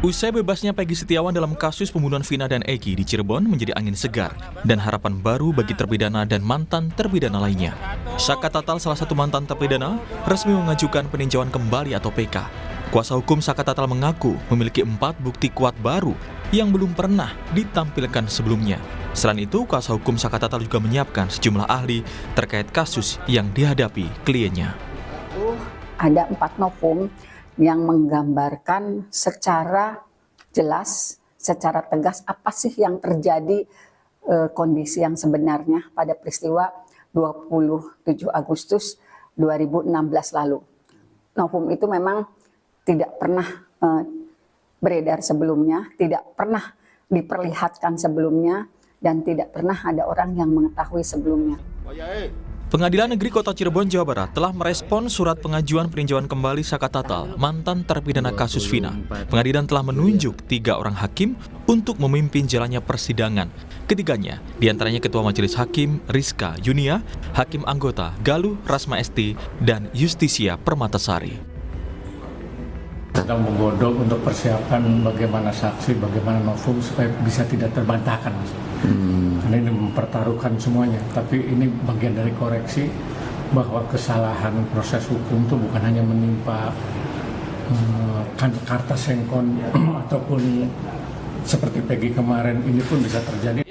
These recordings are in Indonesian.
Usai bebasnya Peggy Setiawan dalam kasus pembunuhan Vina dan Eki di Cirebon menjadi angin segar dan harapan baru bagi terpidana dan mantan terpidana lainnya. Saka Tatal, salah satu mantan terpidana, resmi mengajukan peninjauan kembali atau PK. Kuasa hukum Saka Tatal mengaku memiliki 4 bukti kuat baru yang belum pernah ditampilkan sebelumnya. Selain itu, kuasa hukum Saka Tatal juga menyiapkan sejumlah ahli terkait kasus yang dihadapi kliennya. Ada 4 novum yang menggambarkan secara jelas, secara tegas apa sih yang terjadi, kondisi yang sebenarnya pada peristiwa 27 Agustus 2016 lalu. Novum itu memang tidak pernah beredar sebelumnya, tidak pernah diperlihatkan sebelumnya, dan tidak pernah ada orang yang mengetahui sebelumnya. Pengadilan Negeri Kota Cirebon, Jawa Barat telah merespon surat pengajuan peninjauan kembali Saka Tatal, mantan terpidana kasus Vina. Pengadilan telah menunjuk 3 orang hakim untuk memimpin jalannya persidangan. Ketiganya, diantaranya Ketua Majelis Hakim Rizka Yunia, Hakim Anggota Galuh Rasma Esti, dan Justisia Permatasari. Sedang menggodok untuk persiapan bagaimana saksi, bagaimana novum supaya bisa tidak terbantahkan. Karena ini mempertaruhkan semuanya, tapi ini bagian dari koreksi bahwa kesalahan proses hukum itu bukan hanya menimpa Karta Sengkon ataupun seperti Peggy kemarin, ini pun bisa terjadi.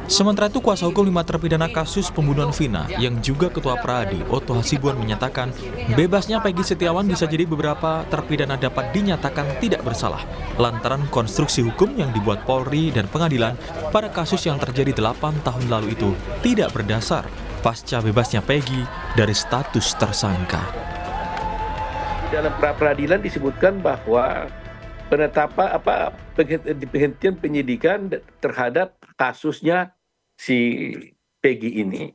Sementara itu, kuasa hukum 5 terpidana kasus pembunuhan Vina yang juga Ketua Pradi, Otto Hasibuan, menyatakan bebasnya Peggy Setiawan bisa jadi beberapa terpidana dapat dinyatakan tidak bersalah lantaran konstruksi hukum yang dibuat Polri dan pengadilan pada kasus yang terjadi 8 tahun lalu itu tidak berdasar pasca bebasnya Peggy dari status tersangka. Dalam pra-peradilan disebutkan bahwa penetapan penghentian penyidikan terhadap kasusnya si Peggy ini.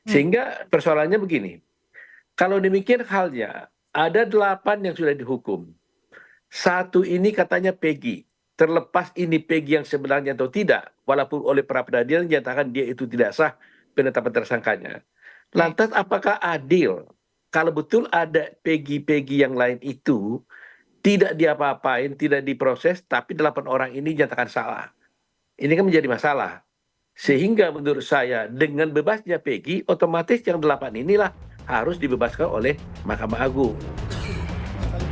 Sehingga persoalannya begini, kalau demikian halnya, ada 8 yang sudah dihukum. 1 ini katanya Peggy, terlepas ini Peggy yang sebenarnya atau tidak, walaupun oleh pra-peradilan dinyatakan dia itu tidak sah penetapan tersangkanya. Lantas apakah adil kalau betul ada Peggy-Peggy yang lain itu tidak diapa-apain, tidak diproses, tapi 8 orang ini dinyatakan salah. Ini kan menjadi masalah. Sehingga menurut saya dengan bebasnya Peggy, otomatis yang 8 inilah harus dibebaskan oleh Mahkamah Agung.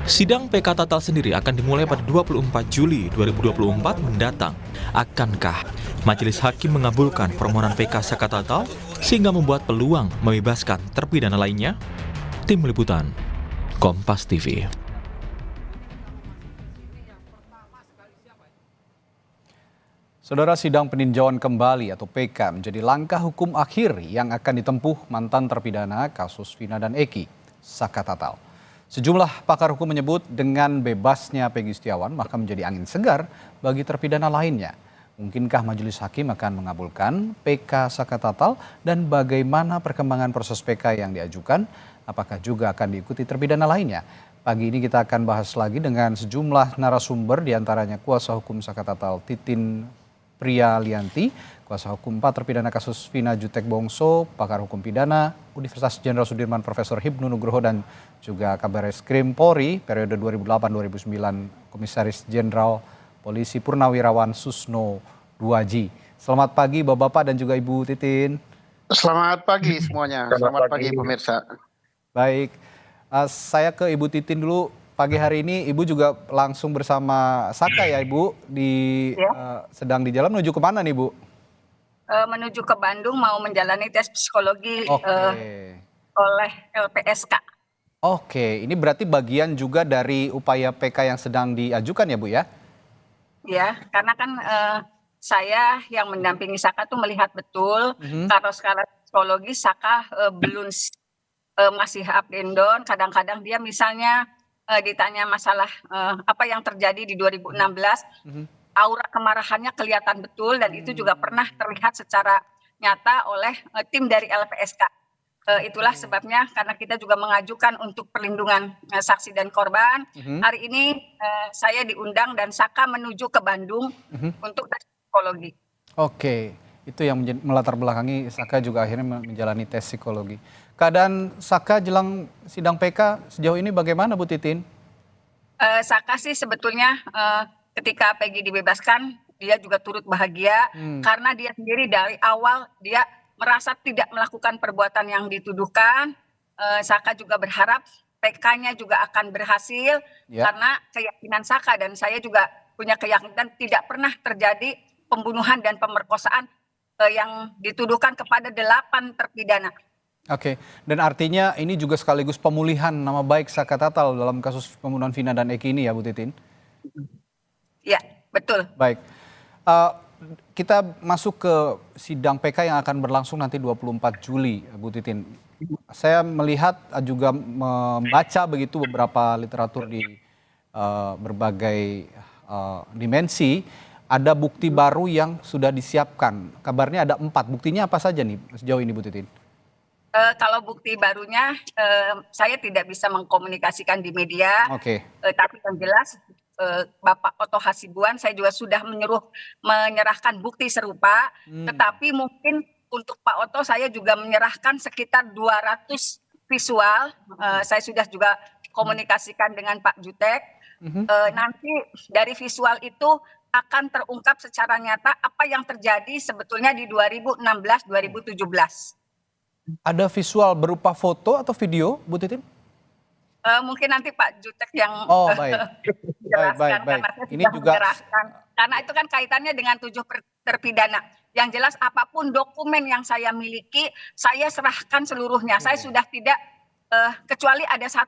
Sidang PK Tatal sendiri akan dimulai pada 24 Juli 2024 mendatang. Akankah Majelis Hakim mengabulkan permohonan PK Saka Tatal sehingga membuat peluang membebaskan terpidana lainnya? Tim Liputan, Kompas TV. Saudara, sidang peninjauan kembali atau PK menjadi langkah hukum akhir yang akan ditempuh mantan terpidana kasus Vina dan Eki, Saka Tatal. Sejumlah pakar hukum menyebut dengan bebasnya Peggy Setiawan maka menjadi angin segar bagi terpidana lainnya. Mungkinkah Majelis Hakim akan mengabulkan PK Saka Tatal dan bagaimana perkembangan proses PK yang diajukan? Apakah juga akan diikuti terpidana lainnya? Pagi ini kita akan bahas lagi dengan sejumlah narasumber, diantaranya kuasa hukum Saka Tatal Titin Prialianti, kuasa hukum 4 terpidana kasus Vina Jutek Bongso, pakar hukum pidana Universitas Jenderal Sudirman Profesor Hipnu Nugroho, dan juga Kabareskrim Polri periode 2008-2009 Komisaris Jenderal Polisi Purnawirawan Susno Duaji. Selamat pagi Bapak-bapak dan juga Ibu Titin. Selamat pagi semuanya. Selamat pagi pemirsa. Baik, saya ke Ibu Titin dulu. Pagi hari ini Ibu juga langsung bersama Saka ya Ibu, sedang di jalan menuju ke mana nih Bu? Menuju ke Bandung, mau menjalani tes psikologi oleh LPSK. Oke, ini berarti bagian juga dari upaya PK yang sedang diajukan ya Bu ya? Ya, karena kan saya yang mendampingi Saka tuh melihat betul kalau skala psikologi Saka belum masih up and down. Kadang-kadang dia misalnya ditanya masalah apa yang terjadi di 2016, aura kemarahannya kelihatan betul, dan itu juga pernah terlihat secara nyata oleh tim dari LPSK. Itulah sebabnya karena kita juga mengajukan untuk perlindungan saksi dan korban. Hari ini saya diundang dan Saka menuju ke Bandung untuk tes psikologi. Oke, itu yang melatar belakangi Saka juga akhirnya menjalani tes psikologi. Keadaan Saka jelang sidang PK sejauh ini bagaimana Bu Titin? Saka sih sebetulnya ketika Peggy dibebaskan, dia juga turut bahagia karena dia sendiri dari awal dia merasa tidak melakukan perbuatan yang dituduhkan. Saka juga berharap PK-nya juga akan berhasil karena keyakinan Saka dan saya juga punya keyakinan tidak pernah terjadi pembunuhan dan pemerkosaan yang dituduhkan kepada 8 terpidana. Oke, dan artinya ini juga sekaligus pemulihan nama baik Saka Tatal dalam kasus pembunuhan Vina dan Eki ini ya Bu Titin? Ya, betul. Baik, kita masuk ke sidang PK yang akan berlangsung nanti 24 Juli Bu Titin. Saya melihat juga membaca begitu beberapa literatur di berbagai dimensi, ada bukti baru yang sudah disiapkan. Kabarnya ada 4, buktinya apa saja nih sejauh ini Bu Titin? Kalau bukti barunya saya tidak bisa mengkomunikasikan di media, tapi yang jelas Bapak Oto Hasibuan saya juga sudah menyerahkan bukti serupa, tetapi mungkin untuk Pak Oto saya juga menyerahkan sekitar 200 visual. Saya sudah juga komunikasikan dengan Pak Jutek. Nanti dari visual itu akan terungkap secara nyata apa yang terjadi sebetulnya di 2016-2017. Ada visual berupa foto atau video, Bu Titin? Mungkin nanti Pak Jutek yang jelaskan karena saya ini sudah juga menyerahkan. Karena itu kan kaitannya dengan 7 terpidana. Yang jelas apapun dokumen yang saya miliki, saya serahkan seluruhnya. Saya sudah tidak, kecuali ada 1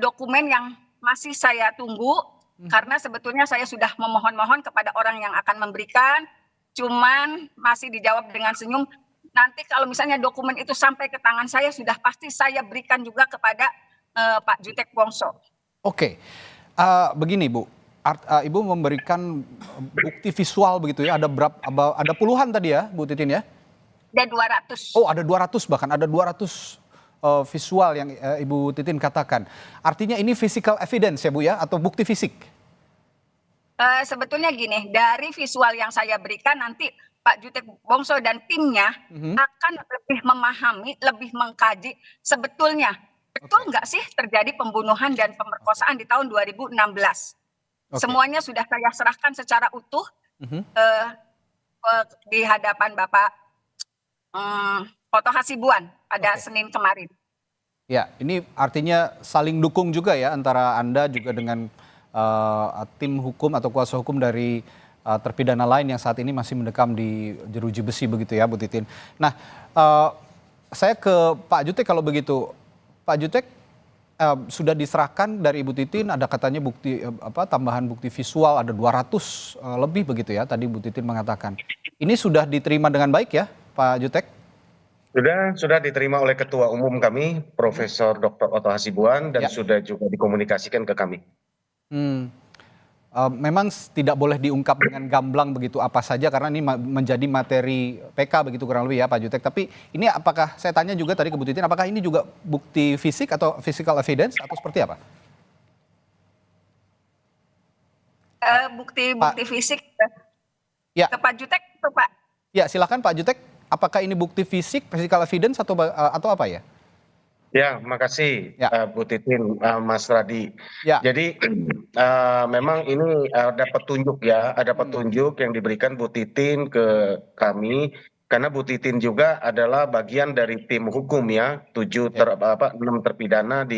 dokumen yang masih saya tunggu, karena sebetulnya saya sudah memohon-mohon kepada orang yang akan memberikan, cuman masih dijawab dengan senyum. Nanti kalau misalnya dokumen itu sampai ke tangan saya, sudah pasti saya berikan juga kepada Pak Jutek Wongso. Oke, begini Bu, Ibu memberikan bukti visual begitu ya, ada puluhan tadi ya Bu Titin ya? Ada 200. Oh ada 200 bahkan, ada 200 visual yang Ibu Titin katakan. Artinya ini physical evidence ya Bu ya, atau bukti fisik? Sebetulnya gini, dari visual yang saya berikan nanti Pak Jutek Wongso dan timnya akan lebih memahami, lebih mengkaji sebetulnya betul nggak sih terjadi pembunuhan dan pemerkosaan di tahun 2016. Semuanya sudah saya serahkan secara utuh di hadapan Bapak Oto Hasibuan pada Senin kemarin. Ya, ini artinya saling dukung juga ya antara Anda juga dengan tim hukum atau kuasa hukum dari terpidana lain yang saat ini masih mendekam di jeruji besi begitu ya Bu Titin. Nah, saya ke Pak Jutek kalau begitu. Pak Jutek, sudah diserahkan dari Ibu Titin, ada katanya bukti tambahan bukti visual ada 200 lebih begitu ya tadi Bu Titin mengatakan. Ini sudah diterima dengan baik ya Pak Jutek? Sudah diterima oleh Ketua Umum kami, Profesor Dr. Oto Hasibuan, dan sudah juga dikomunikasikan ke kami. Memang tidak boleh diungkap dengan gamblang begitu apa saja karena ini menjadi materi PK begitu kurang lebih ya Pak Jutek. Tapi ini apakah, saya tanya juga tadi ke Bu Titin, apakah ini juga bukti fisik atau physical evidence atau seperti apa? Bukti fisik ya. Ke Pak Jutek itu Pak. Ya silakan Pak Jutek, apakah ini bukti fisik, physical evidence atau apa ya? Ya, makasih Bu Titin, Mas Radi. Jadi memang ini ada petunjuk ya, ada petunjuk yang diberikan Bu Titin ke kami, karena Bu Titin juga adalah bagian dari tim hukum ya, 6 terpidana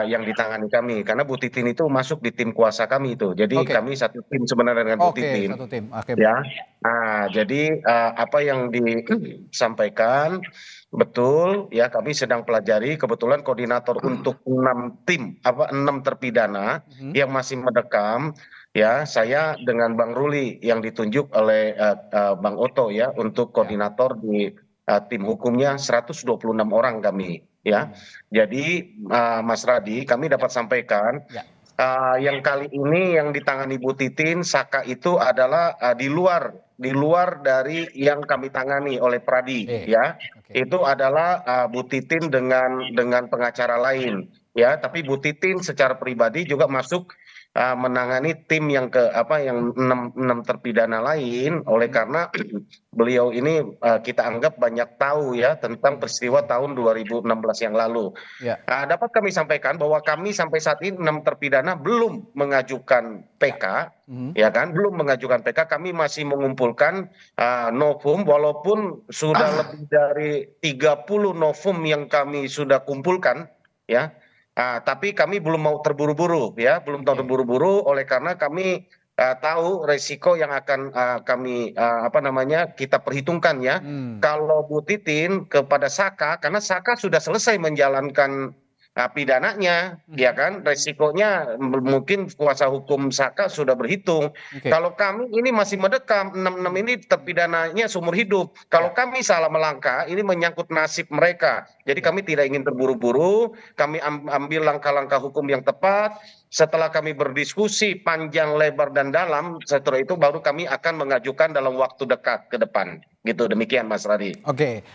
yang ditangani kami, karena Bu Titin itu masuk di tim kuasa kami itu, jadi kami satu tim sebenarnya dengan Bu Titin. Satu tim. Ya, jadi apa yang disampaikan betul ya, kami sedang pelajari. Kebetulan koordinator untuk 6 terpidana yang masih mendekam ya, saya dengan Bang Ruli yang ditunjuk oleh Bang Oto ya untuk koordinator di tim hukumnya 126 orang kami ya. Jadi Mas Radi, kami dapat sampaikan yang kali ini yang ditangani Bu Titin, Saka itu adalah di luar dari yang kami tangani oleh Pradi ya. Itu adalah Bu Titin dengan pengacara lain ya, tapi Bu Titin secara pribadi juga masuk menangani tim yang yang enam terpidana lain, oleh karena beliau ini kita anggap banyak tahu ya tentang peristiwa tahun 2016 yang lalu. Ya. Dapat kami sampaikan bahwa kami sampai saat ini 6 terpidana belum mengajukan PK, ya kan, belum mengajukan PK. Kami masih mengumpulkan novum, walaupun sudah lebih dari 30 novum yang kami sudah kumpulkan, ya. Tapi kami belum mau terburu-buru, ya, belum tahu terburu-buru, oleh karena kami tahu resiko yang akan kami kita perhitungkan, ya. Kalau Bu Titin kepada Saka, karena Saka sudah selesai menjalankan pidananya, ya kan, resikonya mungkin kuasa hukum Saka sudah berhitung. Kalau kami ini masih mendekam, 6 ini terpidananya seumur hidup. Kalau kami salah melangkah, ini menyangkut nasib mereka. Jadi kami tidak ingin terburu-buru, kami ambil langkah-langkah hukum yang tepat. Setelah kami berdiskusi panjang, lebar, dan dalam, setelah itu baru kami akan mengajukan dalam waktu dekat ke depan. Gitu, demikian Mas Radi. Oke.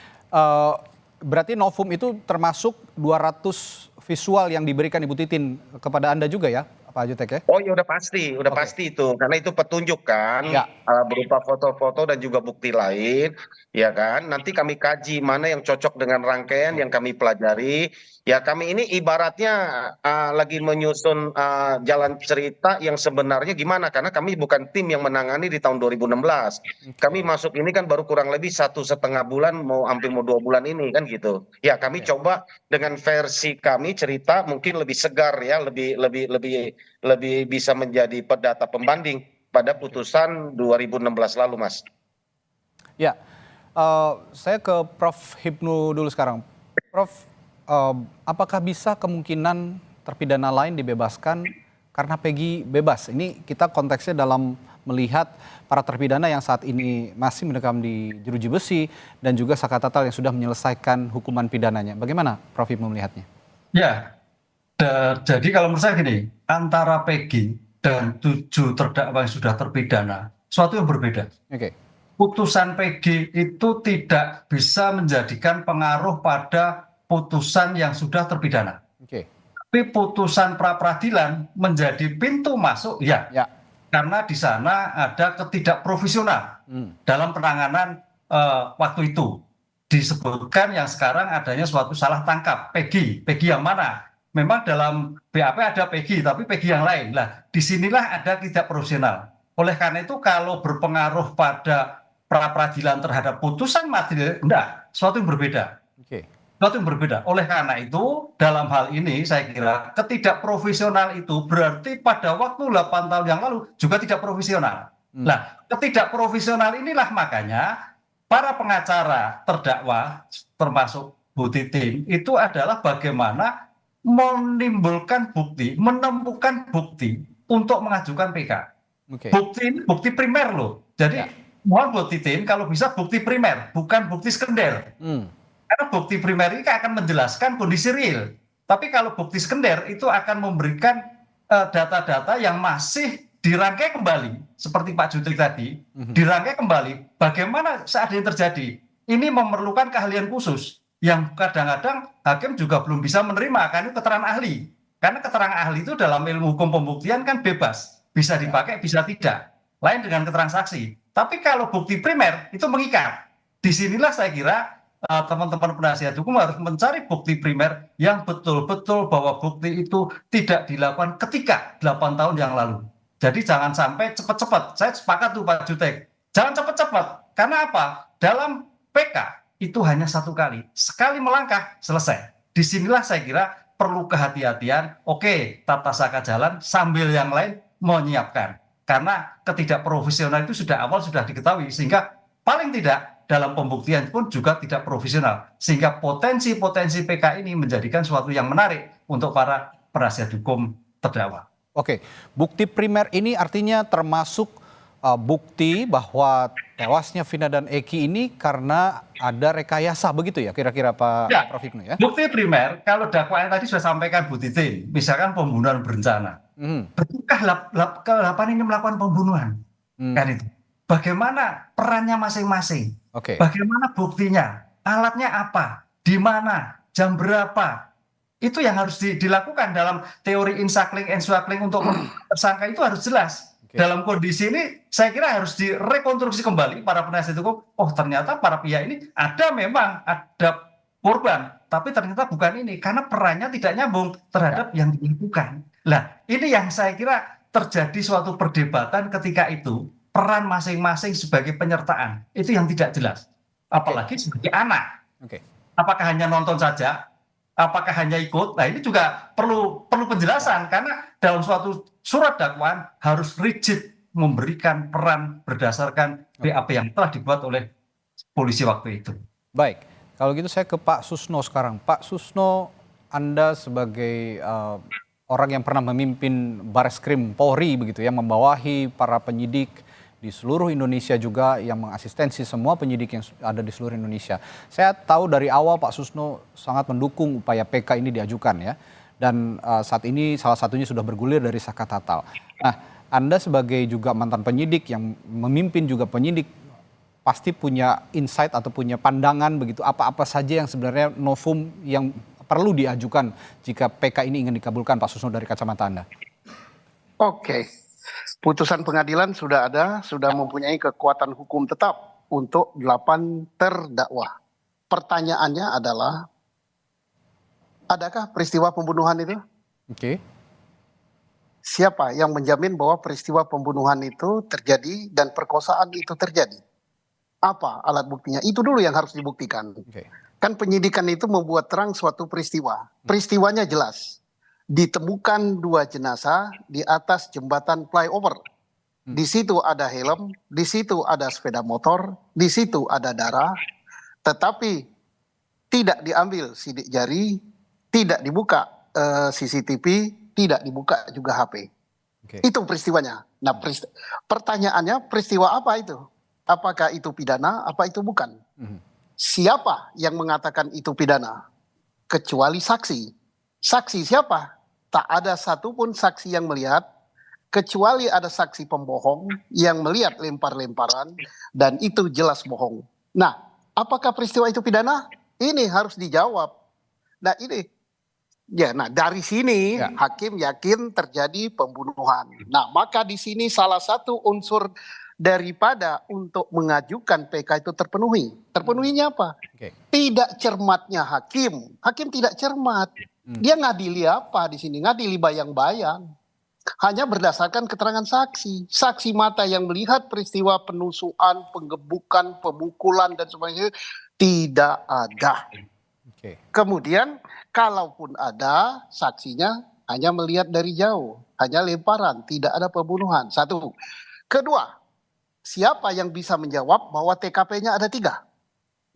Berarti novum itu termasuk 200 visual yang diberikan Ibu Titin kepada Anda juga ya, Pak Jutek ya? Oh ya udah pasti itu, karena itu petunjuk kan, berupa foto-foto dan juga bukti lain, ya kan. Nanti kami kaji mana yang cocok dengan rangkaian yang kami pelajari. Ya kami ini ibaratnya lagi menyusun jalan cerita yang sebenarnya gimana, karena kami bukan tim yang menangani di tahun 2016. Kami masuk ini kan baru kurang lebih 1,5 bulan, hampir mau 2 bulan ini kan gitu. Ya kami coba dengan versi kami cerita mungkin lebih segar ya, lebih bisa menjadi data pembanding pada putusan 2016 lalu, Mas. Ya, saya ke Prof. Hipnu dulu sekarang. Prof, apakah bisa kemungkinan terpidana lain dibebaskan karena Peggy bebas? Ini kita konteksnya dalam melihat para terpidana yang saat ini masih mendekam di jeruji besi dan juga Saka Tatal yang sudah menyelesaikan hukuman pidananya. Bagaimana Prof. Hipnu melihatnya? Ya, jadi kalau menurut saya gini, antara Peggy dan 7 terdakwa yang sudah terpidana, suatu yang berbeda. Putusan Peggy itu tidak bisa menjadikan pengaruh pada putusan yang sudah terpidana. Tapi putusan pra-peradilan menjadi pintu masuk, ya. Karena di sana ada ketidakprofesional dalam penanganan waktu itu. Disebutkan yang sekarang adanya suatu salah tangkap. Peggy yang mana? Memang dalam BAP ada Peggy, tapi Peggy yang lain. Lah, disinilah ada tidak profesional. Oleh karena itu kalau berpengaruh pada pra-peradilan terhadap putusan majelis, enggak, suatu yang berbeda. Suatu yang berbeda. Oleh karena itu, dalam hal ini saya kira ketidakprofesional itu berarti pada waktu 8 tahun yang lalu juga tidak profesional. Nah, ketidakprofesional inilah makanya para pengacara terdakwa termasuk Bu Titin itu adalah bagaimana menimbulkan bukti, menemukan bukti untuk mengajukan PK. Bukti ini bukti primer loh. Jadi mohon Bu Titin kalau bisa bukti primer, bukan bukti sekunder. Karena bukti primer ini akan menjelaskan kondisi real. Tapi kalau bukti sekunder itu akan memberikan data-data yang masih dirangkai kembali. Seperti Pak Jutek tadi, dirangkai kembali bagaimana saat ini terjadi. Ini memerlukan keahlian khusus yang kadang-kadang hakim juga belum bisa menerima, karena itu keterangan ahli. Karena keterangan ahli itu dalam ilmu hukum pembuktian kan bebas. Bisa dipakai, bisa tidak. Lain dengan keterangan saksi. Tapi kalau bukti primer itu mengikat. Disinilah saya kira teman-teman penasihat hukum harus mencari bukti primer yang betul-betul bahwa bukti itu tidak dilakukan ketika 8 tahun yang lalu. Jadi jangan sampai cepat-cepat. Saya sepakat tuh Pak Jutek. Jangan cepat-cepat. Karena apa? Dalam PK itu hanya 1 kali. Sekali melangkah, selesai. Disinilah saya kira perlu kehati-hatian. Oke, tata saka jalan sambil yang lain menyiapkan. Karena ketidakprofesional itu awal sudah diketahui. Sehingga paling tidak dalam pembuktian pun juga tidak profesional. Sehingga potensi-potensi PK ini menjadikan suatu yang menarik untuk para penasihat hukum terdakwa. Oke, bukti primer ini artinya termasuk bukti bahwa tewasnya Vina dan Eki ini karena ada rekayasa begitu ya kira-kira Pak Prof. Hipnu ya? Bukti primer, kalau dakwaan tadi sudah sampaikan Bu Titin, misalkan pembunuhan berencana. Betulkah ke-8 ini melakukan pembunuhan? Kan itu. Bagaimana perannya masing-masing? Bagaimana buktinya? Alatnya apa? Di mana? Jam berapa? Itu yang harus dilakukan dalam teori insakling, enswakling untuk tersangka itu harus jelas. Dalam kondisi ini saya kira harus direkonstruksi kembali para penasihat hukum. Oh ternyata para pihak ini memang ada korban, tapi ternyata bukan ini karena perannya tidak nyambung terhadap yang dilakukan. Nah ini yang saya kira terjadi suatu perdebatan ketika itu peran masing-masing sebagai penyertaan itu yang tidak jelas. Apalagi sebagai anak. Apakah hanya nonton saja? Apakah hanya ikut? Nah ini juga perlu penjelasan karena dalam suatu surat dakwaan harus rigid memberikan peran berdasarkan BAP yang telah dibuat oleh polisi waktu itu. Baik, kalau gitu saya ke Pak Susno sekarang. Pak Susno, Anda sebagai orang yang pernah memimpin Bareskrim Polri begitu ya, membawahi para penyidik di seluruh Indonesia juga yang mengasistensi semua penyidik yang ada di seluruh Indonesia. Saya tahu dari awal Pak Susno sangat mendukung upaya PK ini diajukan ya. Dan saat ini salah satunya sudah bergulir dari Saka Tatal. Nah, Anda sebagai juga mantan penyidik yang memimpin juga penyidik pasti punya insight atau punya pandangan begitu apa-apa saja yang sebenarnya novum yang perlu diajukan jika PK ini ingin dikabulkan, Pak Susno, dari kacamata Anda. Oke. Putusan pengadilan sudah ada, sudah mempunyai kekuatan hukum tetap untuk 8 terdakwa. Pertanyaannya adalah, adakah peristiwa pembunuhan itu? Siapa yang menjamin bahwa peristiwa pembunuhan itu terjadi dan perkosaan itu terjadi? Apa alat buktinya? Itu dulu yang harus dibuktikan. Kan penyidikan itu membuat terang suatu peristiwa. Peristiwanya jelas. Ditemukan 2 jenazah di atas jembatan flyover. Di situ ada helm, di situ ada sepeda motor, di situ ada darah, tetapi tidak diambil sidik jari, tidak dibuka CCTV, tidak dibuka juga HP. Itu peristiwanya. Nah, pertanyaannya peristiwa apa itu? Apakah itu pidana, apa itu bukan? Siapa yang mengatakan itu pidana? Kecuali saksi. Saksi siapa? Tak ada satupun saksi yang melihat, kecuali ada saksi pembohong yang melihat lempar-lemparan, dan itu jelas bohong. Nah, apakah peristiwa itu pidana? Ini harus dijawab. Nah ini, nah dari sini hakim yakin terjadi pembunuhan. Nah maka di sini salah satu unsur daripada untuk mengajukan PK itu terpenuhi. Terpenuhinya apa? Tidak cermatnya hakim. Hakim tidak cermat. Dia ngadili apa di sini? Ngadili bayang-bayang. Hanya berdasarkan keterangan saksi. Saksi mata yang melihat peristiwa penusukan, penggebukan, pemukulan dan sebagainya tidak ada. Kemudian kalaupun ada, saksinya hanya melihat dari jauh. Hanya lemparan, tidak ada pembunuhan. Satu. Kedua, siapa yang bisa menjawab bahwa TKP-nya ada 3?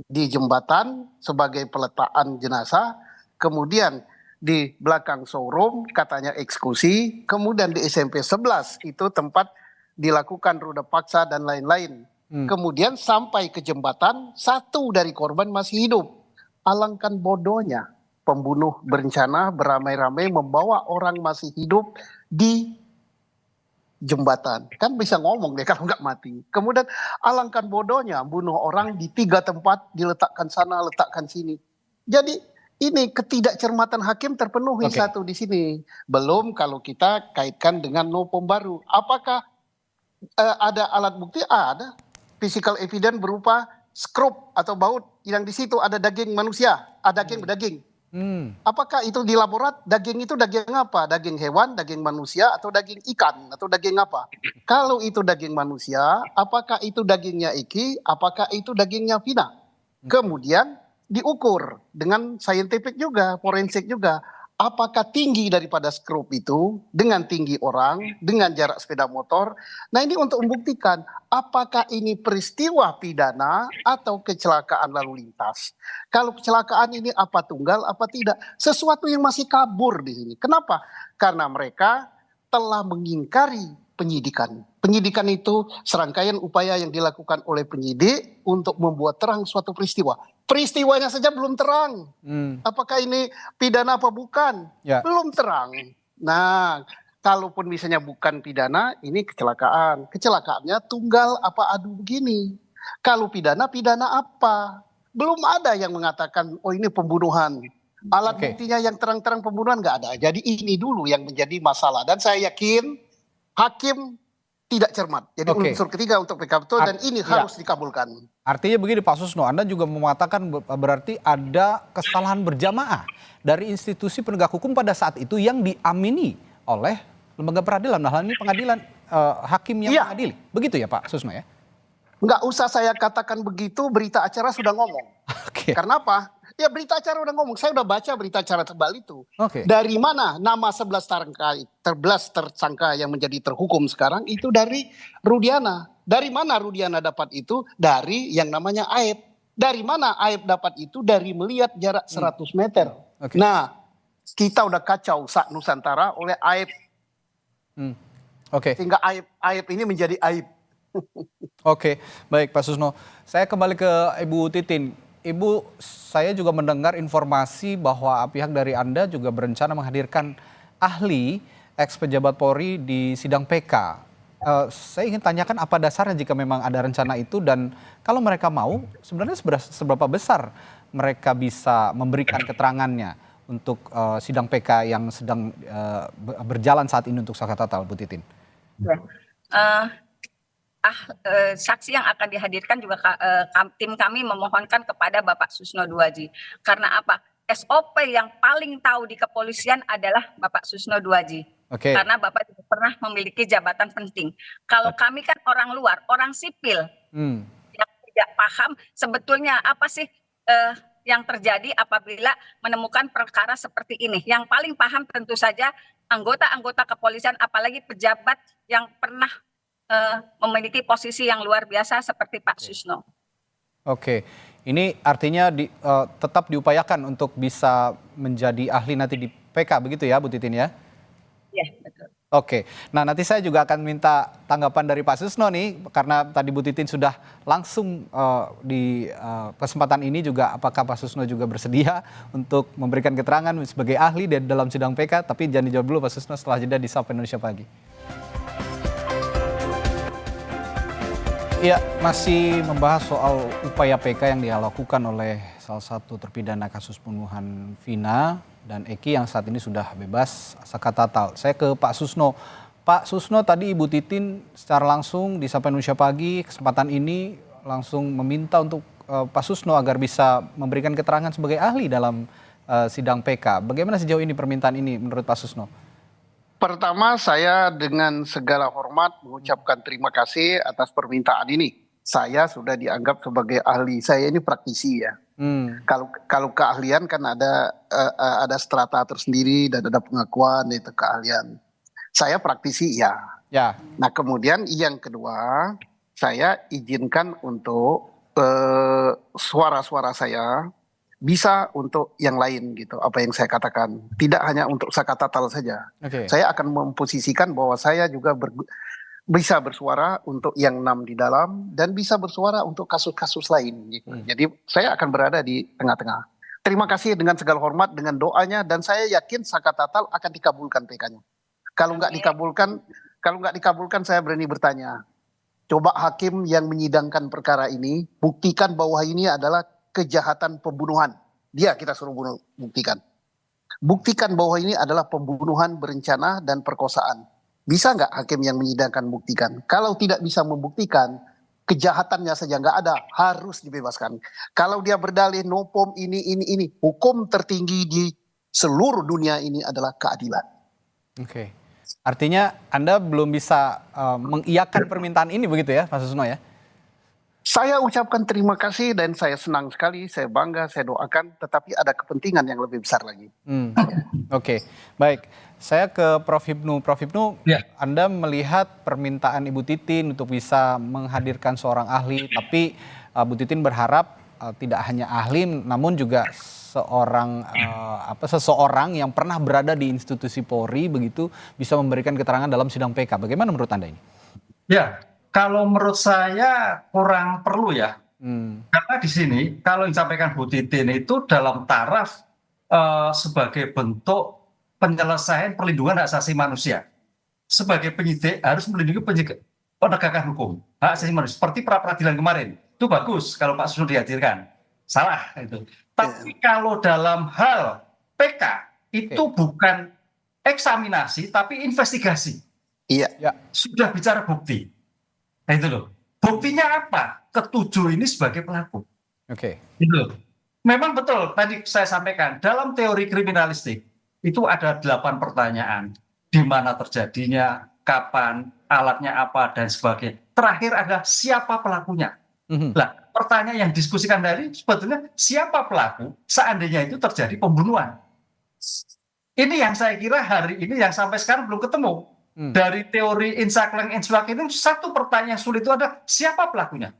Di jembatan sebagai peletakan jenazah, kemudian di belakang showroom katanya eksekusi, kemudian di SMP 11 itu tempat dilakukan ruda paksa dan lain-lain. Kemudian sampai ke jembatan, satu dari korban masih hidup. Alangkan bodohnya pembunuh berencana beramai-ramai membawa orang masih hidup di jembatan. Kan bisa ngomong deh kalau nggak mati. Kemudian alangkan bodohnya bunuh orang di 3 tempat, diletakkan sana, letakkan sini. Jadi ini ketidakcermatan hakim terpenuhi satu di sini. Belum kalau kita kaitkan dengan novum baru. Apakah ada alat bukti? Ada. Physical evidence berupa skrup atau baut yang di situ ada daging manusia, ada daging berdaging. Apakah itu di laborat? Daging itu daging apa? Daging hewan, daging manusia, atau daging ikan, atau daging apa? Kalau itu daging manusia, apakah itu dagingnya Eki? Apakah itu dagingnya Vina? Kemudian diukur dengan saintifik juga, forensik juga. Apakah tinggi daripada skrup itu dengan tinggi orang, dengan jarak sepeda motor. Nah ini untuk membuktikan apakah ini peristiwa pidana atau kecelakaan lalu lintas. Kalau kecelakaan ini apa tunggal, apa tidak. Sesuatu yang masih kabur di sini. Kenapa? Karena mereka telah mengingkari penyidikan. Penyidikan itu serangkaian upaya yang dilakukan oleh penyidik untuk membuat terang suatu peristiwa. Peristiwanya saja belum terang. Apakah ini pidana apa bukan? Belum terang. Nah, kalaupun misalnya bukan pidana, ini kecelakaan. Kecelakaannya tunggal apa adu begini. Kalau pidana, pidana apa? Belum ada yang mengatakan, oh ini pembunuhan. Alat Oke. buktinya yang terang-terang pembunuhan nggak ada. Jadi ini dulu yang menjadi masalah. Dan saya yakin hakim tidak cermat. Jadi Oke. unsur ketiga untuk PK betul dan ini Iya. harus dikabulkan. Artinya begini Pak Susno, Anda juga mengatakan berarti ada kesalahan berjamaah dari institusi penegak hukum pada saat itu yang diamini oleh lembaga peradilan. Nah, hal ini pengadilan hakim yang Iya. mengadili. Begitu ya Pak Susno ya? Nggak usah saya katakan begitu, berita acara sudah ngomong. Oke. Karena apa? Ya berita acara udah ngomong. Saya udah baca berita acara tebal itu. Oke. Dari mana nama 11 tersangka yang menjadi terhukum sekarang itu dari Rudiana. Dari mana Rudiana dapat itu? Dari yang namanya Aib. Dari mana Aib dapat itu? Dari melihat jarak 100 meter. Oke. Nah, kita udah kacau sak Nusantara oleh Aib. Oke. Sehingga Aib ini menjadi aib. Oke, baik Pak Susno. Saya kembali ke Ibu Titin. Ibu, saya juga mendengar informasi bahwa pihak dari Anda juga berencana menghadirkan ahli ex-pejabat Polri di sidang PK. Saya ingin tanyakan apa dasarnya jika memang ada rencana itu dan kalau mereka mau, sebenarnya seberapa besar mereka bisa memberikan keterangannya untuk sidang PK yang sedang berjalan saat ini untuk Saka Tatal, Bu Titin? Saksi yang akan dihadirkan juga tim kami memohonkan kepada Bapak Susno Duaji. Karena apa? SOP yang paling tahu di kepolisian adalah Bapak Susno Duaji. Oke. Karena Bapak juga pernah memiliki jabatan penting. Kalau kami kan orang luar, orang sipil yang tidak paham sebetulnya apa sih yang terjadi apabila menemukan perkara seperti ini. Yang paling paham tentu saja anggota-anggota kepolisian, apalagi pejabat yang pernah memiliki posisi yang luar biasa seperti Pak Susno. Oke, ini artinya tetap diupayakan untuk bisa menjadi ahli nanti di PK, begitu ya Bu Titin ya? Iya, betul. Oke, nah nanti saya juga akan minta tanggapan dari Pak Susno nih, karena tadi Bu Titin sudah langsung di kesempatan ini juga apakah Pak Susno juga bersedia untuk memberikan keterangan sebagai ahli di dalam sidang PK, tapi jangan dijawab dulu Pak Susno setelah jeda di Sapa Indonesia Pagi. Iya, masih membahas soal upaya PK yang dilakukan oleh salah satu terpidana kasus pembunuhan Vina dan Eki yang saat ini sudah bebas Saka Tatal. Saya ke Pak Susno. Pak Susno, tadi Ibu Titin secara langsung di Sapa Indonesia Pagi kesempatan ini langsung meminta untuk Pak Susno agar bisa memberikan keterangan sebagai ahli dalam sidang PK. Bagaimana sejauh ini permintaan ini menurut Pak Susno? Pertama, saya dengan segala hormat mengucapkan terima kasih atas permintaan ini. Saya sudah dianggap sebagai ahli. Saya ini praktisi ya. Kalau keahlian kan ada strata tersendiri dan ada pengakuan itu keahlian. Saya praktisi ya. Nah kemudian yang kedua, saya izinkan untuk suara-suara saya bisa untuk yang lain gitu, apa yang saya katakan. Tidak hanya untuk Saka Tatal saja. Saya akan memposisikan bahwa saya juga bisa bersuara untuk yang 6 di dalam dan bisa bersuara untuk kasus-kasus lain gitu. Jadi saya akan berada di tengah-tengah. Terima kasih dengan segala hormat dengan doanya dan saya yakin Saka Tatal akan dikabulkan PK-nya. Kalau nggak dikabulkan saya berani bertanya. Coba hakim yang menyidangkan perkara ini buktikan bahwa ini adalah kejahatan pembunuhan. Dia kita suruh buktikan. Buktikan bahwa ini adalah pembunuhan berencana dan perkosaan. Bisa nggak hakim yang menyidangkan buktikan? Kalau tidak bisa membuktikan, kejahatannya saja nggak ada, harus dibebaskan. Kalau dia berdalih no pom ini, hukum tertinggi di seluruh dunia ini adalah keadilan. Oke. Artinya Anda belum bisa mengiyakan permintaan ini begitu ya Pak Susno ya? Saya ucapkan terima kasih dan saya senang sekali, saya bangga, saya doakan, tetapi ada kepentingan yang lebih besar lagi. Oke, baik. Saya ke Prof. Hipnu. Prof. Hipnu, Anda melihat permintaan Ibu Titin untuk bisa menghadirkan seorang ahli, tapi Bu Titin berharap tidak hanya ahli, namun juga seseorang yang pernah berada di institusi Polri begitu bisa memberikan keterangan dalam sidang PK. Bagaimana menurut Anda ini? Ya. Kalau menurut saya kurang perlu ya, karena di sini kalau yang disampaikan Bu Titin itu dalam taraf sebagai bentuk penyelesaian perlindungan hak asasi manusia. Sebagai penyidik harus melindungi penegakan hukum hak asasi manusia. Seperti pra peradilan kemarin, itu bagus kalau Pak Susno dihadirkan. Salah itu. Tapi kalau dalam hal PK itu bukan eksaminasi tapi investigasi. Iya. Sudah bicara bukti. Nah itu loh. Buktinya apa? Ketujuh ini sebagai pelaku. Gitu loh. Memang betul tadi saya sampaikan dalam teori kriminalistik itu ada 8 pertanyaan. Di mana terjadinya, kapan, alatnya apa, dan sebagainya. Terakhir adalah siapa pelakunya. Nah, pertanyaan yang diskusikan tadi sebetulnya siapa pelaku seandainya itu terjadi pembunuhan. Ini yang saya kira hari ini yang sampai sekarang belum ketemu. Dari teori Insakleng Insulak itu satu pertanyaan yang sulit itu adalah siapa pelakunya.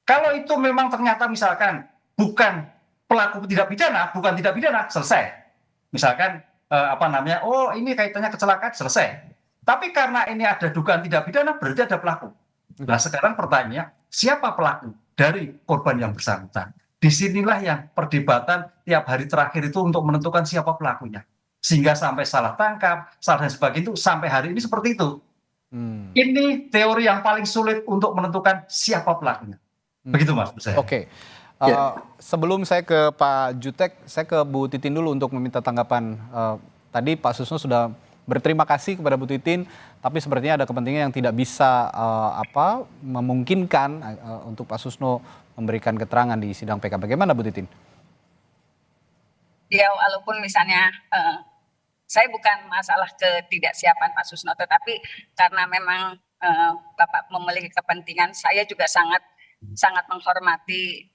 Kalau itu memang ternyata misalkan bukan pelaku tidak pidana, selesai. Misalkan oh ini kaitannya kecelakaan, selesai. Tapi karena ini ada dugaan tidak pidana, berarti ada pelaku. Nah sekarang pertanyaannya, siapa pelaku dari korban yang bersangkutan? Disinilah yang perdebatan tiap hari terakhir itu untuk menentukan siapa pelakunya. Sehingga sampai salah tangkap, salah dan sebagainya itu sampai hari ini seperti itu. Ini teori yang paling sulit untuk menentukan siapa pelakunya. Begitu Mas. Oke. Sebelum saya ke Pak Jutek, saya ke Bu Titin dulu untuk meminta tanggapan. Tadi Pak Susno sudah berterima kasih kepada Bu Titin, tapi sepertinya ada kepentingan yang tidak bisa memungkinkan untuk Pak Susno memberikan keterangan di sidang PK. Bagaimana Bu Titin? Ya walaupun misalnya saya bukan masalah ketidaksiapan Pak Susno, tetapi karena memang Bapak memiliki kepentingan, saya juga sangat menghormati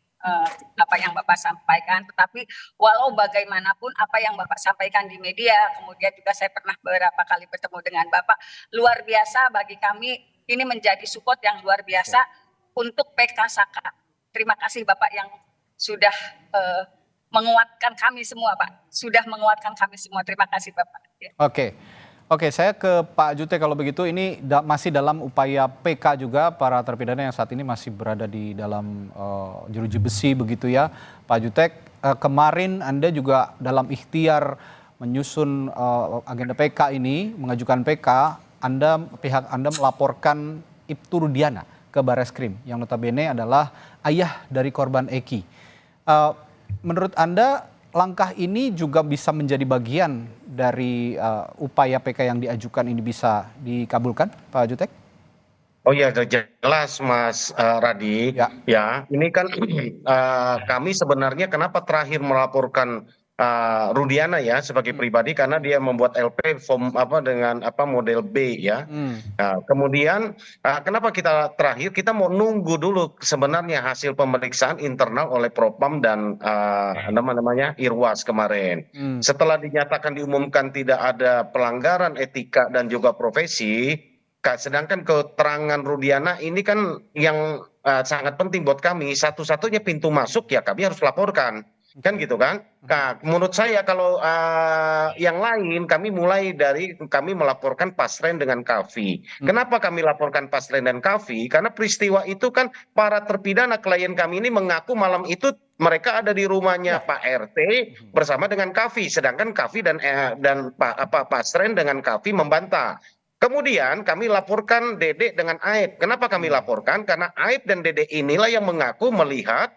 apa yang Bapak sampaikan, tetapi walau bagaimanapun apa yang Bapak sampaikan di media, kemudian juga saya pernah beberapa kali bertemu dengan Bapak, luar biasa bagi kami, ini menjadi support yang luar biasa untuk PK Saka. Terima kasih Bapak yang sudah menguatkan kami semua Pak, sudah menguatkan kami semua, terima kasih Bapak. Oke, saya ke Pak Jutek kalau begitu. Ini masih dalam upaya PK juga para terpidana yang saat ini masih berada di dalam jeruji besi begitu ya. Pak Jutek, kemarin Anda juga dalam ikhtiar menyusun agenda PK ini, mengajukan PK, pihak Anda melaporkan Ibtu Rudiana ke Bareskrim yang notabene adalah ayah dari korban Eki. Menurut Anda langkah ini juga bisa menjadi bagian dari upaya PK yang diajukan ini bisa dikabulkan, Pak Jutek? Oh ya, jelas Mas Radi. Ya, ini kan kami sebenarnya kenapa terakhir melaporkan Rudiana ya sebagai pribadi karena dia membuat LP form dengan model B ya. Nah, kemudian kenapa kita terakhir kita mau nunggu dulu sebenarnya hasil pemeriksaan internal oleh Propam dan Irwas kemarin. Setelah dinyatakan diumumkan tidak ada pelanggaran etika dan juga profesi, sedangkan keterangan Rudiana ini kan yang sangat penting buat kami, satu-satunya pintu masuk ya kami harus laporkan. Kan gitu kan. Nah, menurut saya kalau yang lain kami mulai dari kami melaporkan Pasren dengan Kavi. Kenapa kami laporkan Pasren dan Kavi? Karena peristiwa itu kan para terpidana klien kami ini mengaku malam itu mereka ada di rumahnya Pak RT bersama dengan Kavi, sedangkan Kavi dan Pasren dengan Kavi membantah. Kemudian kami laporkan Dede dengan Aib. Kenapa kami laporkan? Karena Aib dan Dede inilah yang mengaku melihat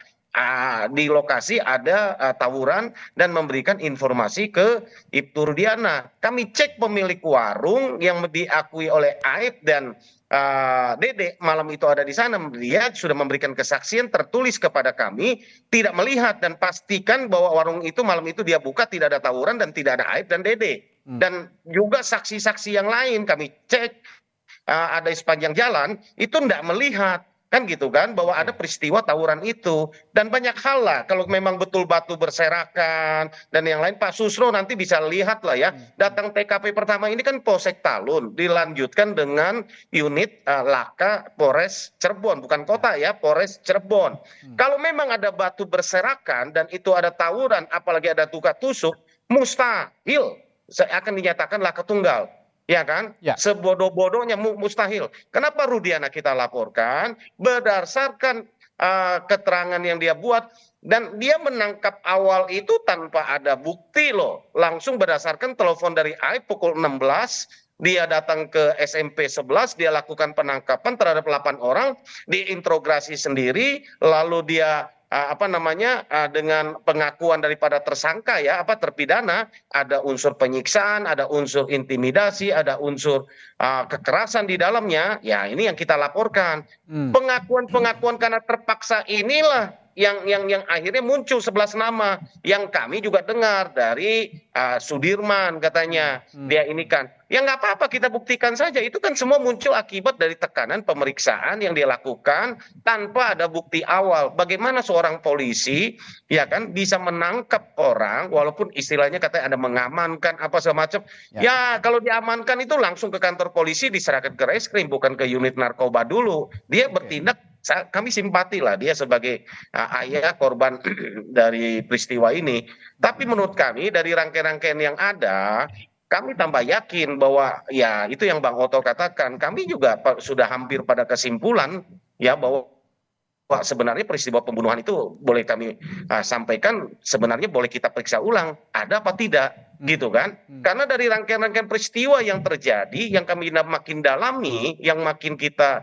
di lokasi ada tawuran dan memberikan informasi ke Ibtu Rudiana. Kami cek pemilik warung yang diakui oleh Aib dan Dede malam itu ada di sana. Dia sudah memberikan kesaksian tertulis kepada kami, tidak melihat dan pastikan bahwa warung itu malam itu dia buka tidak ada tawuran dan tidak ada Aib dan Dede. Dan juga saksi-saksi yang lain kami cek ada di sepanjang jalan itu tidak melihat. Kan gitu kan, bahwa ada peristiwa tawuran itu. Dan banyak hal lah, kalau memang betul batu berserakan, dan yang lain, Pak Susno nanti bisa lihat lah ya, datang TKP pertama ini kan Polsek Talun, dilanjutkan dengan unit Laka Polres Cirebon, bukan kota ya, Polres Cirebon. Kalau memang ada batu berserakan, dan itu ada tawuran, apalagi ada tuka tusuk, mustahil akan dinyatakan laka tunggal. Ya kan? Sebodoh-bodohnya mustahil. Kenapa Rudiana kita laporkan? Berdasarkan keterangan yang dia buat. Dan dia menangkap awal itu tanpa ada bukti loh. Langsung berdasarkan telepon dari Aib pukul 16. Dia datang ke SMP 11. Dia lakukan penangkapan terhadap 8 orang. Diintrogasi sendiri. Lalu dia dengan pengakuan daripada tersangka ya terpidana, ada unsur penyiksaan, ada unsur intimidasi, ada unsur kekerasan di dalamnya, ya ini yang kita laporkan. Pengakuan karena terpaksa inilah yang akhirnya muncul 11 nama yang kami juga dengar dari Sudirman katanya dia ini kan. Ya nggak apa-apa, kita buktikan saja. Itu kan semua muncul akibat dari tekanan pemeriksaan yang dia lakukan tanpa ada bukti awal. Bagaimana seorang polisi ya kan bisa menangkap orang walaupun istilahnya katanya ada mengamankan apa segala macam. Ya kalau diamankan itu langsung ke kantor polisi, diserahkan ke reskrim, bukan ke unit narkoba dulu. Dia bertindak, kami simpati lah dia sebagai ayah korban dari peristiwa ini. Tapi menurut kami dari rangkaian-rangkaian yang ada, kami tambah yakin bahwa ya itu yang Bang Oto katakan, kami juga sudah hampir pada kesimpulan ya bahwa sebenarnya peristiwa pembunuhan itu boleh kami sampaikan, sebenarnya boleh kita periksa ulang ada apa tidak gitu kan, karena dari rangkaian-rangkaian peristiwa yang terjadi yang kami makin dalami, yang makin kita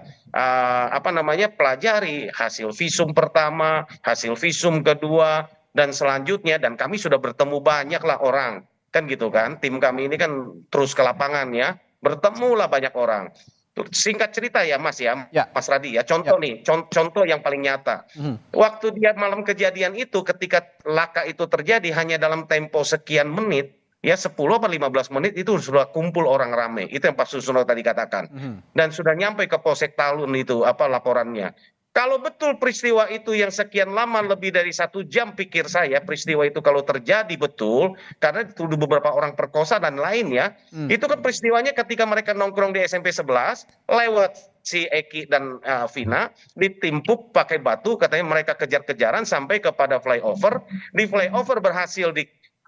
pelajari, hasil visum pertama, hasil visum kedua dan selanjutnya, dan kami sudah bertemu banyak lah orang kan gitu kan, tim kami ini kan terus ke lapangan ya, bertemulah banyak orang. Singkat cerita ya Mas Mas Radi ya, contoh nih, contoh yang paling nyata. Waktu dia malam kejadian itu, ketika laka itu terjadi hanya dalam tempo sekian menit, ya 10 atau 15 menit itu sudah kumpul orang rame. Itu yang Pak Susno tadi katakan. Dan sudah nyampe ke Polsek Talun itu laporannya. Kalau betul peristiwa itu yang sekian lama, lebih dari 1 jam, pikir saya peristiwa itu kalau terjadi betul, karena dituduh beberapa orang perkosa dan lainnya, itu kan peristiwanya ketika mereka nongkrong di SMP 11, lewat si Eki dan Vina, ditimpuk pakai batu, katanya mereka kejar-kejaran sampai kepada flyover, di flyover berhasil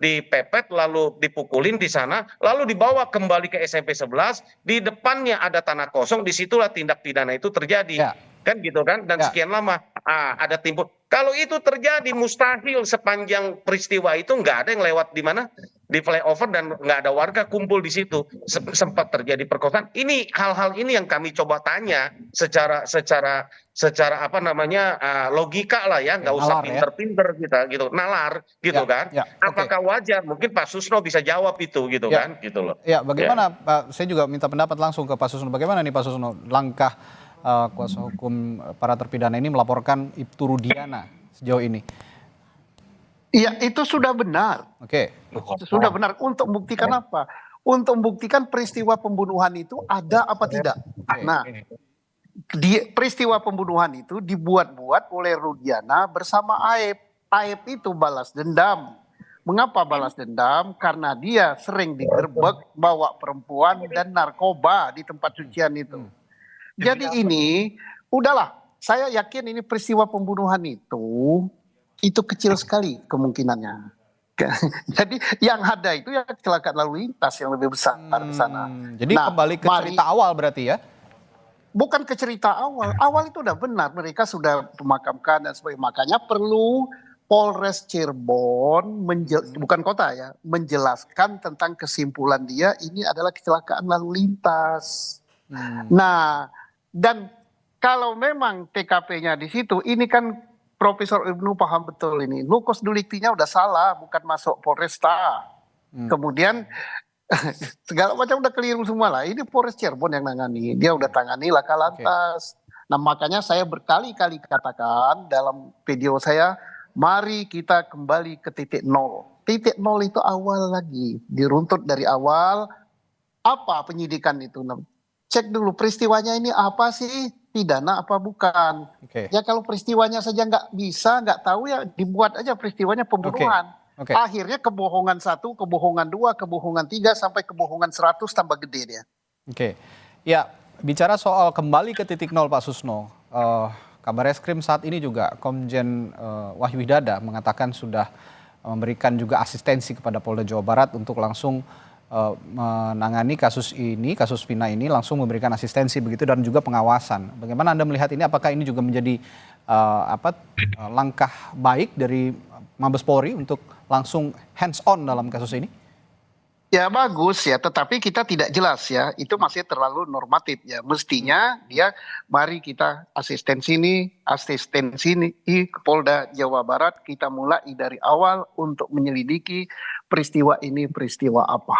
dipepet, lalu dipukulin di sana, lalu dibawa kembali ke SMP 11, di depannya ada tanah kosong, disitulah tindak pidana itu terjadi. Kan gitu kan, dan sekian lama ada timbul. Kalau itu terjadi, mustahil sepanjang peristiwa itu nggak ada yang lewat di mana, di flyover, dan nggak ada warga kumpul di situ, sempat terjadi perkosaan. Ini hal-hal ini yang kami coba tanya secara logika lah ya, nggak usah pinter-pinter kita gitu, nalar gitu kan. Apakah wajar? Mungkin Pak Susno bisa jawab itu gitu kan, gitu loh. Ya, bagaimana Pak? Saya juga minta pendapat langsung ke Pak Susno. Bagaimana nih Pak Susno langkah kuasa hukum para terpidana ini melaporkan Ibtu Rudiana sejauh ini? Iya, itu sudah benar. Sudah benar. Untuk membuktikan apa? Untuk membuktikan peristiwa pembunuhan itu ada apa tidak. Nah, peristiwa pembunuhan itu dibuat-buat oleh Rudiana bersama Aep. Aep itu balas dendam. Mengapa balas dendam? Karena dia sering digerebek, bawa perempuan dan narkoba di tempat cucian itu. Jadi ini, udahlah, saya yakin ini peristiwa pembunuhan itu kecil sekali kemungkinannya. Jadi yang ada itu ya kecelakaan lalu lintas yang lebih besar di sana. Jadi kembali ke cerita awal berarti ya? Bukan ke cerita awal. Awal itu udah benar, mereka sudah memakamkan dan sebagainya. Makanya perlu Polres Cirebon, bukan kota ya, menjelaskan tentang kesimpulan dia ini adalah kecelakaan lalu lintas. Nah, dan kalau memang TKP-nya di situ, ini kan Profesor Ibnu paham betul ini. Lukos deliktinya udah salah, bukan masuk Polresta. Kemudian segala macam udah keliru semua lah. Ini Polres Cirebon yang nangani. Dia udah tangani laka lantas. Nah, makanya saya berkali-kali katakan dalam video saya, mari kita kembali ke titik nol. Titik nol itu awal lagi. Diruntut dari awal, apa penyidikan itu? Cek dulu peristiwanya ini apa sih, pidana apa bukan. Ya kalau peristiwanya saja nggak tahu ya dibuat aja peristiwanya pembunuhan. Akhirnya kebohongan 1, kebohongan 2, kebohongan 3, sampai kebohongan 100 tambah gede dia. Ya, bicara soal kembali ke titik nol Pak Susno, Kabar Eskrim saat ini juga Komjen Wahyu Widada mengatakan sudah memberikan juga asistensi kepada Polda Jawa Barat untuk langsung menangani kasus ini, kasus Vina ini, langsung memberikan asistensi begitu dan juga pengawasan. Bagaimana Anda melihat ini? Apakah ini juga menjadi langkah baik dari Mabes Polri untuk langsung hands on dalam kasus ini? Ya bagus ya, tetapi kita tidak jelas ya, itu masih terlalu normatif ya. Mestinya dia, mari kita asisten sini ke Polda Jawa Barat, kita mulai dari awal untuk menyelidiki peristiwa ini peristiwa apa.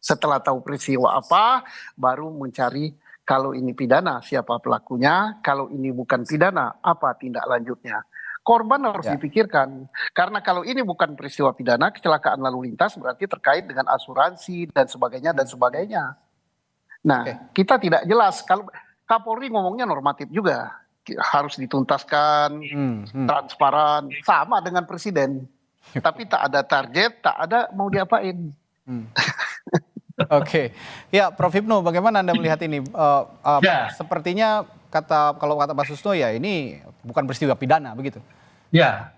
Setelah tahu peristiwa apa, baru mencari kalau ini pidana siapa pelakunya, kalau ini bukan pidana apa tindak lanjutnya. Korban harus dipikirkan, karena kalau ini bukan peristiwa pidana, kecelakaan lalu lintas berarti terkait dengan asuransi dan sebagainya dan sebagainya. Nah, kita tidak jelas. Kalau Kapolri ngomongnya normatif juga, harus dituntaskan, transparan, sama dengan presiden. Tapi tak ada target, tak ada mau diapain. Oke, ya Prof. Hipnu, bagaimana Anda melihat ini? Sepertinya kalau kata Pak Susno ya ini bukan peristiwa pidana begitu. Ya,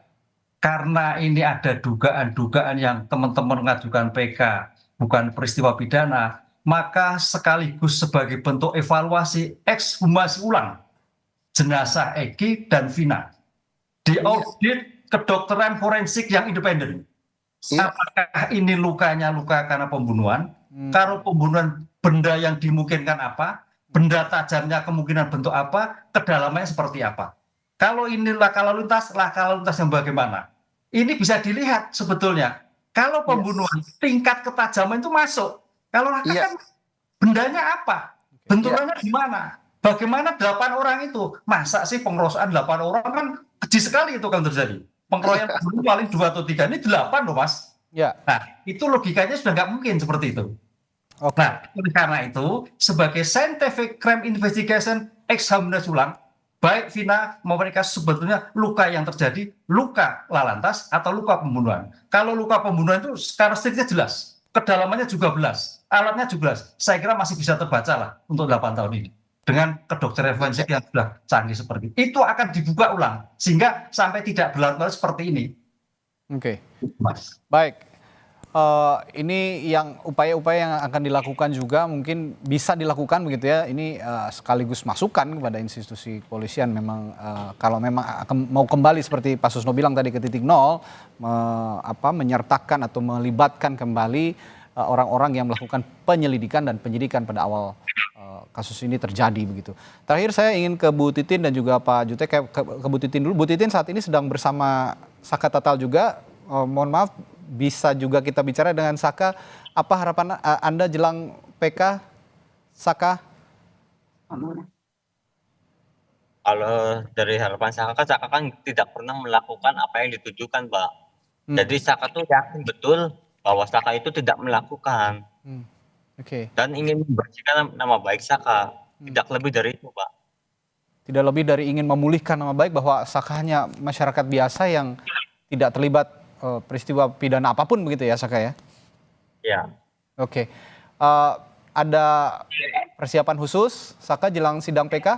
karena ini ada dugaan-dugaan yang teman-teman mengajukan PK bukan peristiwa pidana, maka sekaligus sebagai bentuk evaluasi ekshumasi ulang jenazah Eki dan Vina, diaudit kedokteran forensik yang independen. Apakah ini lukanya luka karena pembunuhan? Kalau pembunuhan, benda yang dimungkinkan apa? Benda tajamnya kemungkinan bentuk apa? Kedalamannya seperti apa? Kalau ini laka lalu lintas yang bagaimana? Ini bisa dilihat sebetulnya. Kalau pembunuhan, tingkat ketajaman itu masuk. Kalau laka kan bendanya apa? Bentukannya di mana? Bagaimana 8 orang itu? Masa sih pengeroyokan 8 orang kan keji sekali itu kan terjadi. Pengeroyokan paling 2 atau 3, ini 8 loh Mas. Nah, itu logikanya sudah nggak mungkin seperti itu. Nah, karena itu sebagai scientific crime investigation ekshumasi ulang, baik Vina maupun Eka sebetulnya luka yang terjadi luka lalantas atau luka pembunuhan. Kalau luka pembunuhan itu karakteristiknya jelas, kedalamannya juga jelas, alatnya juga jelas. Saya kira masih bisa terbaca lah untuk 8 tahun ini. Dengan kedokteran forensik yang sudah canggih seperti itu akan dibuka ulang sehingga sampai tidak berlarut-larut seperti ini. Oke, Mas. baik. Ini yang upaya-upaya yang akan dilakukan juga mungkin bisa dilakukan begitu ya. Ini sekaligus masukan kepada institusi kepolisian memang kalau memang mau kembali seperti Pak Susno bilang tadi ke titik nol, menyertakan atau melibatkan kembali orang-orang yang melakukan penyelidikan dan penyidikan pada awal kasus ini terjadi begitu. Terakhir saya ingin ke Bu Titin dan juga Pak Jutek, ke Bu Titin dulu. Bu Titin saat ini sedang bersama Saka Tatal juga. Mohon maaf, bisa juga kita bicara dengan Saka. Apa harapan Anda jelang PK, Saka? Kalau dari harapan Saka kan tidak pernah melakukan apa yang ditujukan, Pak. Jadi Saka tuh yakin betul bahwa Saka itu tidak melakukan. Dan ingin membersihkan nama baik Saka. Tidak lebih dari itu, Pak. Tidak lebih dari ingin memulihkan nama baik bahwa Saka hanya masyarakat biasa yang tidak terlibat peristiwa pidana apapun begitu ya Saka ya? Ya. Oke. Ada persiapan khusus Saka jelang sidang PK?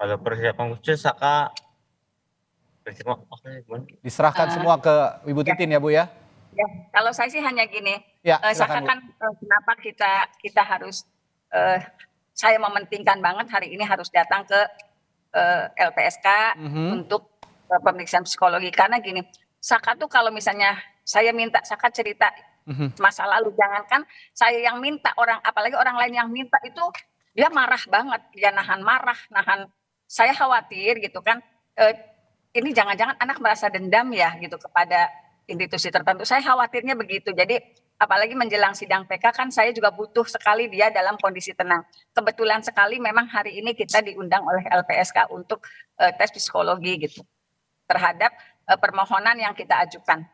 Kalau persiapan khusus Saka diserahkan semua ke Ibu Titin ya Bu ya? Ya, kalau saya sih hanya gini, silakan, Saka kan kenapa kita harus saya mementingkan banget hari ini harus datang ke LPSK untuk pemeriksaan psikologi, karena gini, Saka tuh kalau misalnya saya minta Saka cerita masa lalu, jangankan saya yang minta, apalagi orang lain yang minta itu dia marah banget, dia nahan marah, saya khawatir gitu kan, ini jangan-jangan anak merasa dendam ya gitu kepada institusi tertentu, saya khawatirnya begitu. Jadi apalagi menjelang sidang PK kan saya juga butuh sekali dia dalam kondisi tenang. Kebetulan sekali memang hari ini kita diundang oleh LPSK untuk tes psikologi gitu terhadap permohonan yang kita ajukan.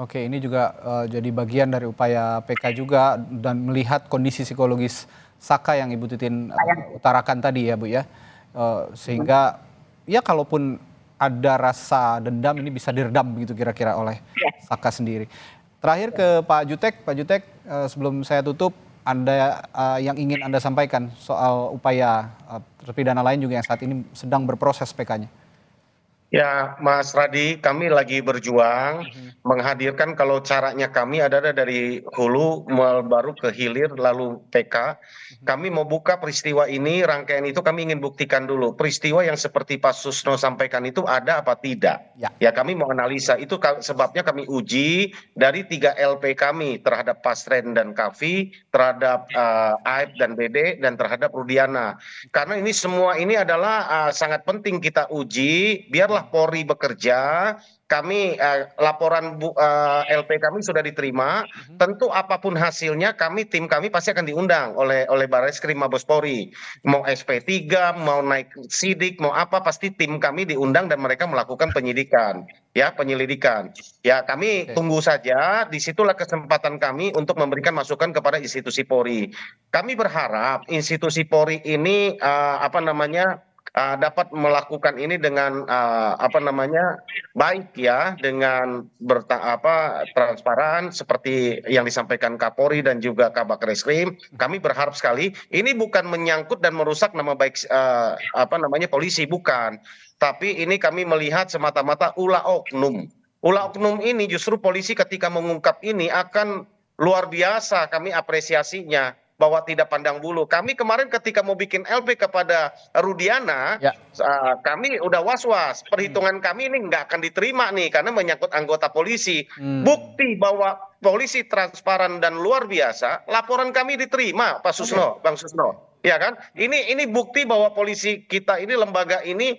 Oke, ini juga jadi bagian dari upaya PK juga dan melihat kondisi psikologis Saka yang Ibu Titin utarakan tadi ya Bu ya, sehingga ya kalaupun ada rasa dendam ini bisa diredam begitu kira-kira oleh Saka sendiri. Terakhir ke Pak Jutek, sebelum saya tutup, Anda yang ingin Anda sampaikan soal upaya terpidana lain juga yang saat ini sedang berproses PK-nya. Ya, Mas Radi, kami lagi berjuang menghadirkan kalau caranya kami ada dari hulu baru ke hilir lalu PK. Kami mau buka peristiwa ini, rangkaian itu kami ingin buktikan dulu. Peristiwa yang seperti Pak Susno sampaikan itu ada apa tidak? Ya, kami mau analisa. Itu sebabnya kami uji dari 3 LP kami terhadap Pasren dan Kavi, terhadap Aib dan BD, dan terhadap Rudiana. Karena ini semua ini adalah sangat penting kita uji, biarlah Polri bekerja. Kami laporan LP kami sudah diterima. Tentu apapun hasilnya, tim kami pasti akan diundang oleh Barreskrim Mabes Polri. Mau SP3, mau naik sidik, mau apa, pasti tim kami diundang dan mereka melakukan penyelidikan. Ya, kami tunggu saja. Disitulah kesempatan kami untuk memberikan masukan kepada institusi Polri. Kami berharap institusi Polri ini dapat melakukan ini dengan baik ya, dengan transparan seperti yang disampaikan Kapolri dan juga Kabak Reskrim. Kami berharap sekali ini bukan menyangkut dan merusak nama baik polisi, bukan. Tapi ini kami melihat semata-mata ulah oknum. Ulah oknum ini justru polisi ketika mengungkap ini akan luar biasa, kami apresiasinya. Bahwa tidak pandang bulu. Kami kemarin ketika mau bikin LP kepada Rudiana, kami udah was-was. Perhitungan kami ini nggak akan diterima nih karena menyangkut anggota polisi. Bukti bahwa polisi transparan dan luar biasa, laporan kami diterima, Pak Susno, Bang Susno. Ya kan? Ini bukti bahwa polisi kita ini, lembaga ini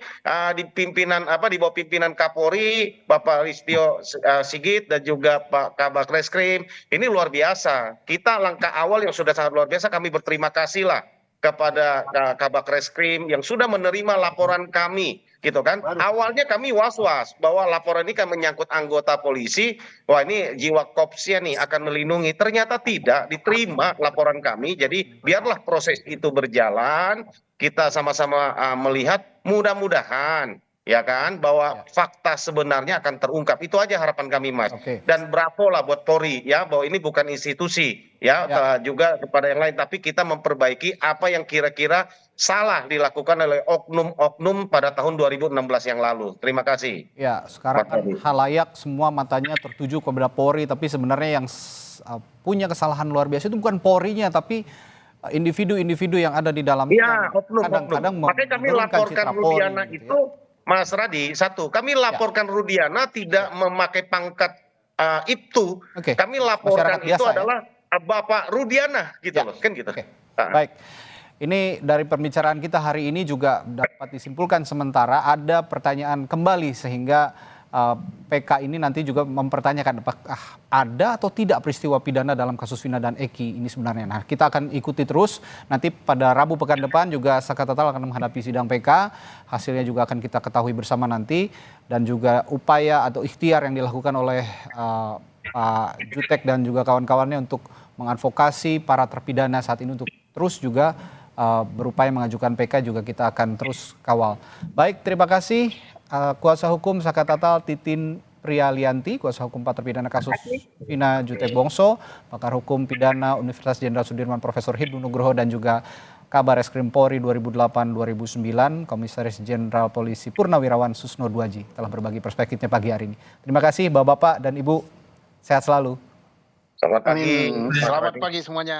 di bawah pimpinan Kapolri, Bapak Listio Sigit dan juga Pak Kabak Reskrim. Ini luar biasa. Kita langkah awal yang sudah sangat luar biasa, kami berterima kasih lah kepada Kabak Reskrim yang sudah menerima laporan kami, gitu kan. Awalnya kami was-was bahwa laporan ini kan menyangkut anggota polisi, wah ini jiwa kopsnya nih akan melindungi. Ternyata tidak diterima laporan kami, jadi biarlah proses itu berjalan, kita sama-sama melihat, mudah-mudahan ya kan, bahwa fakta sebenarnya akan terungkap. Itu aja harapan kami, Mas. Dan bravo lah buat Polri ya, bahwa ini bukan institusi ya, juga kepada yang lain, tapi kita memperbaiki apa yang kira-kira salah dilakukan oleh oknum-oknum pada tahun 2016 yang lalu. Terima kasih. Ya, sekarang kan halayak semua matanya tertuju kepada Polri, tapi sebenarnya yang punya kesalahan luar biasa itu bukan Polrinya, tapi individu-individu yang ada di dalamnya. Iya, oknum-oknum. Kadang-kadang makanya kami laporkan Rudiana itu, Mas Radi, kami laporkan Rudiana tidak memakai pangkat itu. Kami laporkan itu adalah Bapak Rudiana, gitu loh, kan gitu. Baik, ini dari pembicaraan kita hari ini juga dapat disimpulkan sementara ada pertanyaan kembali sehingga PK ini nanti juga mempertanyakan apakah ada atau tidak peristiwa pidana dalam kasus Vina dan Eki ini sebenarnya. Nah, kita akan ikuti terus. Nanti pada Rabu pekan depan juga Sakatatal akan menghadapi sidang PK. Hasilnya juga akan kita ketahui bersama nanti. Dan juga upaya atau ikhtiar yang dilakukan oleh Pak Jutek dan juga kawan-kawannya untuk mengadvokasi para terpidana saat ini untuk terus juga berupaya mengajukan PK juga kita akan terus kawal. Baik, terima kasih. Kuasa hukum Sakatatal Titin Prialianti, kuasa hukum 4 terpidana kasus Vina Jutek Bongso, pakar hukum pidana Universitas Jenderal Sudirman Profesor Hipnu Nugroho, dan juga Kabar Reskrim Polri 2008-2009, Komisaris Jenderal Polisi Purnawirawan Susno Duaji telah berbagi perspektifnya pagi hari ini. Terima kasih Bapak-Bapak dan Ibu, sehat selalu. Selamat pagi. Selamat pagi semuanya.